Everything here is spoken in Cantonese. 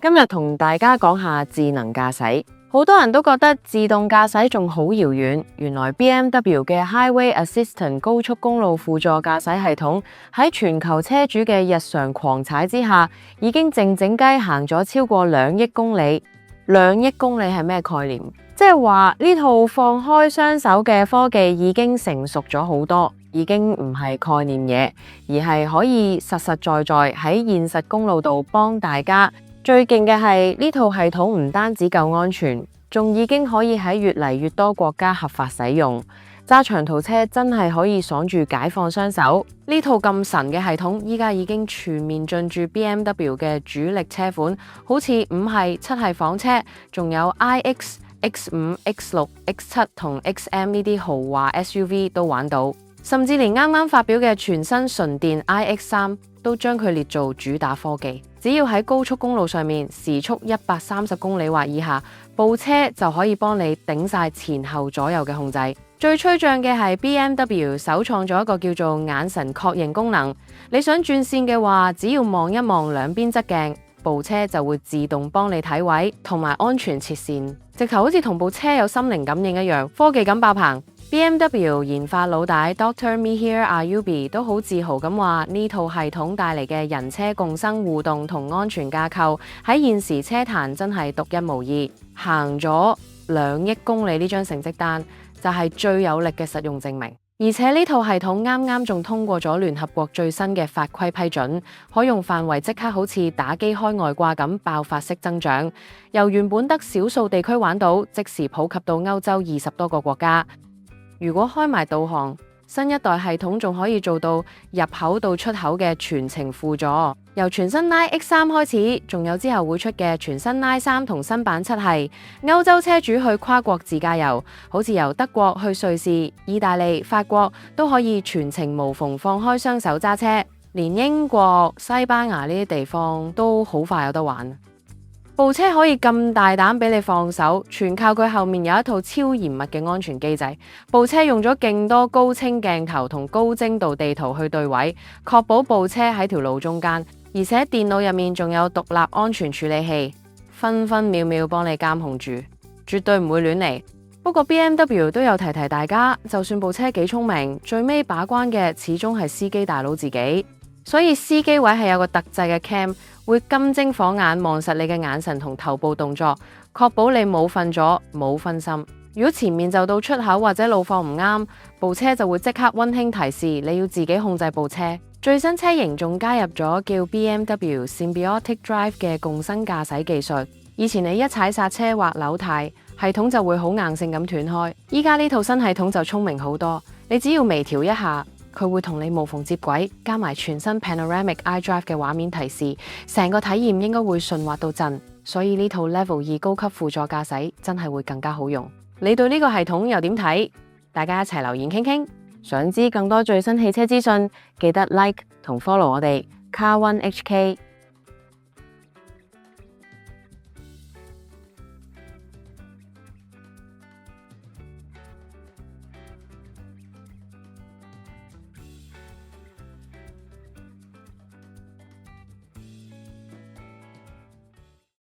今日同大家講下智能駕駛。好多人都覺得自動駕駛仲好遙遠，原來 BMW 嘅 Highway Assistant 高速公路輔助駕駛系統喺全球車主嘅日常狂踩之下，已經靜靜雞行咗超過2億公里。2億公里係咩概念？即係話呢套放開雙手嘅科技已經成熟咗好多，已經唔係概念嘢，而係可以實實在在喺現實公路度幫大家。最勁嘅係呢套系統唔單止夠安全，仲已經可以喺越嚟越多國家合法使用。揸長途車真係可以爽住解放雙手。呢套咁神嘅系統，依家已經全面進駐 BMW 嘅主力車款，好似5系、7系房車，仲有 iX、X5、X6、X7 同 XM 呢啲豪華 SUV 都玩到，甚至連啱啱發表嘅全新純電 iX3 都將佢列做主打科技。只要喺高速公路上面時速130公里或以下，部車就可以幫你頂晒前後左右嘅控制。最吹脹嘅係 BMW 首創咗一個叫做眼神確認功能，你想轉線嘅話，只要望一望兩邊側鏡，部車就會自動幫你睇位同埋安全切線，直頭好似同部車有心靈感應一樣，科技感爆棚。BMW 研發老大 Dr. Mihir Ayyubi 都好自豪咁話，呢套系統帶嚟嘅人車共生互動同安全架構喺現時車壇真係獨一無二，行咗2億公里呢張成績單就係最有力嘅實用證明。而且呢套系統啱啱仲通過咗聯合國最新嘅法規批准，可用範圍即刻好似打機開外掛咁爆發式增長，由原本得少數地區玩到，即時普及到歐洲20多個國家。如果開埋導航，新一代系統仲可以做到入口到出口嘅全程輔助。由全新 Line X3 開始，仲有之後會出嘅全新 Line 3同新版7系，歐洲車主去跨國自駕遊，好似由德國去瑞士、意大利、法國都可以全程無縫放開雙手揸車，連英國、西班牙呢啲地方都好快有得玩。部車可以咁大膽俾你放手，全靠佢後面有一套超嚴密嘅安全機制。部車用咗勁多高清鏡頭同高精度地圖去對位，確保部車喺條路中間。而且電腦入面仲有獨立安全處理器，分分秒秒幫你監控住，絕對唔會亂嚟。不過 BMW 都有提提大家，就算部車幾聰明，最尾把關嘅始終係司機大佬自己。所以司機位係有個特製嘅 cam， 會金睛火眼望實你嘅眼神同頭部動作，確保你冇瞓咗冇分心。如果前面就到出口或者路況唔啱，部車就會即刻溫馨提示你要自己控制部車。最新車型仲加入咗叫 BMW Symbiotic Drive 嘅共生駕駛技術。以前你一踩剎車或扭軚，系統就會好硬性咁斷開。依家呢套新系統就聰明好多，你只要微調一下，佢會同你無縫接軌，加埋全新 Panoramic iDrive 嘅畫面提示，成個體驗應該會順滑到震。所以呢套 Level 2高級輔助駕駛真係會更加好用。你對呢個系統又點睇？大家一齊留言傾傾。想知更多最新汽車資訊，記得 like 同 follow 我哋 Car One HK。